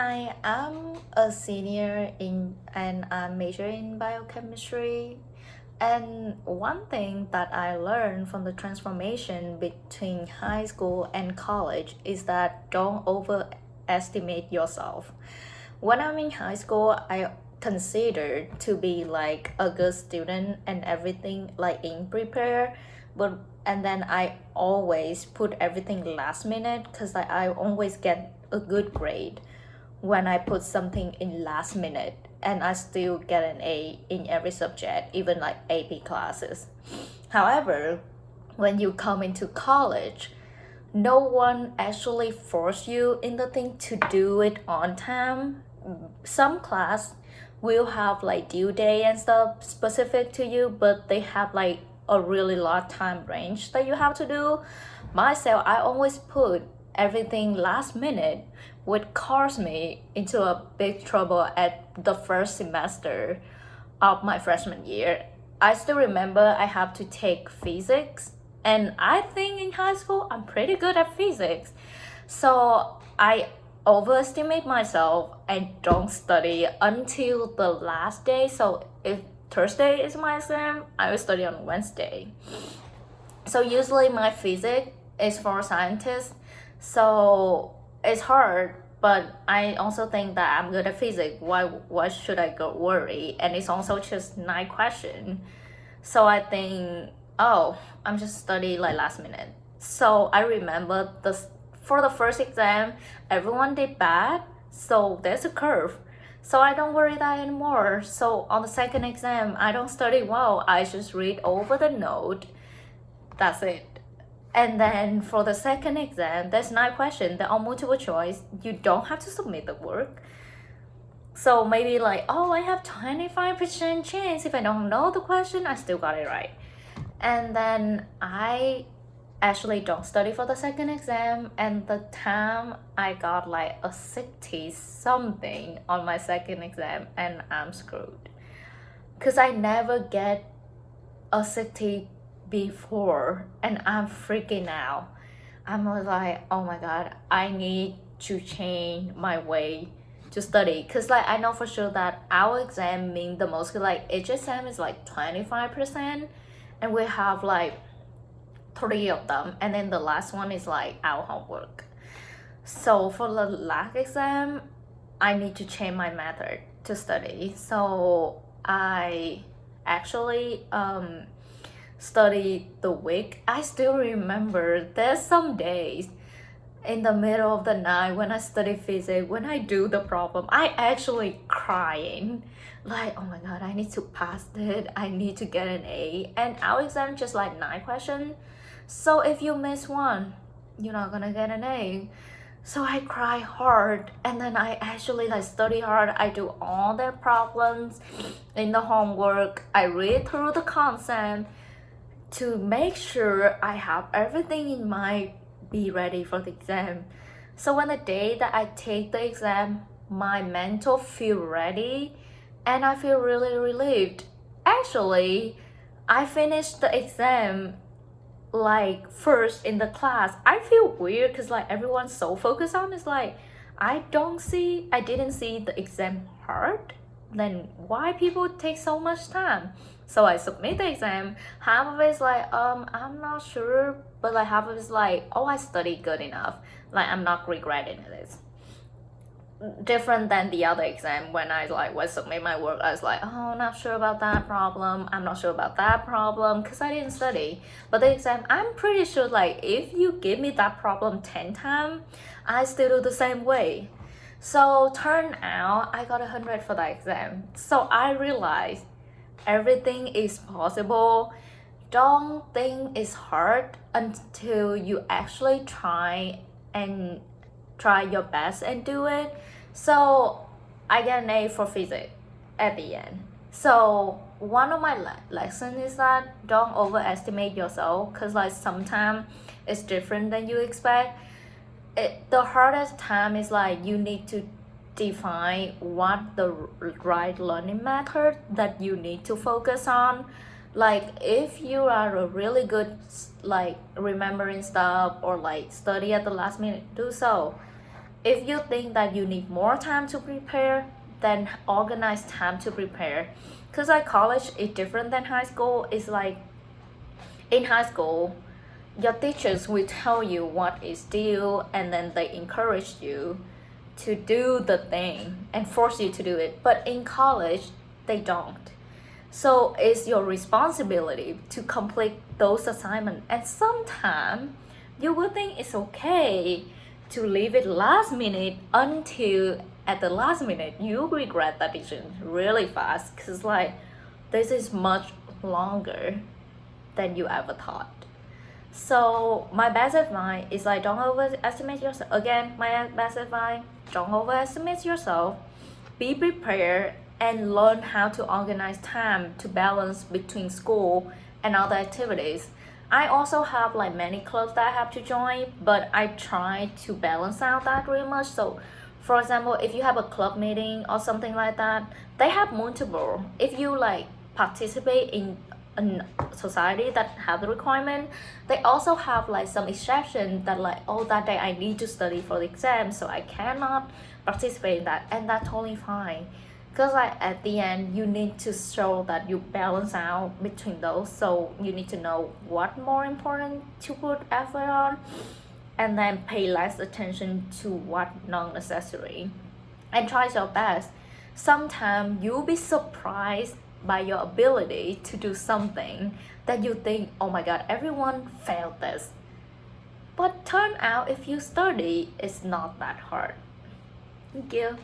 Hi, I'm a senior in and I'm majoring in biochemistry. And one thing that I learned from the transformation between high school and college is that don't overestimate yourself. When I'm in high school, I considered to be like a good student and everything like in prepare, but and then I always put everything last minute because I always get a good grade when I put something in last minute and I still get an A in every subject, even like AP classes. However, when you come into college, no one actually force you in the thing to do it on time. Some class will have like due day and stuff specific to you, but they have like a really large time range that you have to do. Myself, I always put everything last minute, which caused me into a big trouble at the first semester of my freshman year. I still remember I have to take physics, and I think in high school I'm pretty good at physics. So I overestimate myself and don't study until the last day. So if Thursday is my exam, I will study on Wednesday. So usually my physics is for scientists, so it's hard. But I also think that I'm good at physics. Why should I go worry? And it's also just 9 questions. So I think, oh, I'm just study like last minute. So I remember for the first exam, everyone did bad. So there's a curve. So I don't worry that anymore. So on the second exam, I don't study well. I just read over the note. That's it. And then for the second exam, there's 9 questions. They're all multiple choice. You don't have to submit the work. So maybe like, oh, I have 25% chance. If I don't know the question, I still got it right. And then I actually don't study for the second exam. And the time I got like a 60 something on my second exam, and I'm screwed. Because I never get a 60 before, and I'm freaking out. I'm like, oh my god, I need to change my way to study, because like I know for sure that our exam mean the most, like each exam is like 25%, and we have like 3 of them, and then the last one is like our homework. So for the last exam, I need to change my method to study. So I actually study the week. I still remember there's some days in the middle of the night when I study physics, when I do the problem, I actually crying. Like, oh my god, I need to pass it. I need to get an A. And our exam just like 9 questions. So if you miss one, you're not gonna get an A. So I cry hard, and then I actually like study hard. I do all the problems in the homework. I read through the concept to make sure I have everything in mind, be ready for the exam. So when the day that I take the exam, my mental feel ready and I feel really relieved. Actually, I finished the exam like first in the class. I feel weird because like everyone's so focused on it's like I didn't see the exam hard. Then why people take so much time? So I submit the exam. Half of it is like I'm not sure, but like half of it is like, oh, I studied good enough, like I'm not regretting this. Different than the other exam when I like was submit my work, I was like, oh, not sure about that problem, I'm not sure about that problem, because I didn't study. But the exam, I'm pretty sure like if you give me that problem 10 times, I still do the same way. So turn out I got 100 for that exam. So I realized everything is possible. Don't think it's hard until you actually try your best and do it. So I get an A for physics at the end. So one of my lessons is that don't overestimate yourself, because like sometimes it's different than you expect. The hardest time is like you need to define what the right learning method that you need to focus on. Like if you are a really good like remembering stuff or like study at the last minute, do so. If you think that you need more time to prepare, then organize time to prepare. Because like college is different than high school. It's like in high school, your teachers will tell you what is due and then they encourage you to do the thing and force you to do it. But in college, they don't. So it's your responsibility to complete those assignments. And sometimes you will think it's okay to leave it last minute until at the last minute you regret that decision really fast because like this is much longer than you ever thought. So my best advice is like don't overestimate yourself. Again, my best advice, don't overestimate yourself. Be prepared and learn how to organize time to balance between school and other activities. I also have like many clubs that I have to join, but I try to balance out that really much. So for example, if you have a club meeting or something like that, they have multiple. If you like participate in a society that have the requirement, they also have like some exception that like oh that day I need to study for the exam so I cannot participate in that, and that's totally fine because like at the end you need to show that you balance out between those, so you need to know what more important to put effort on and then pay less attention to what non-necessary and try your best. Sometimes you'll be surprised by your ability to do something that you think oh my god everyone failed this, but turn out if you study it's not that hard. Thank you.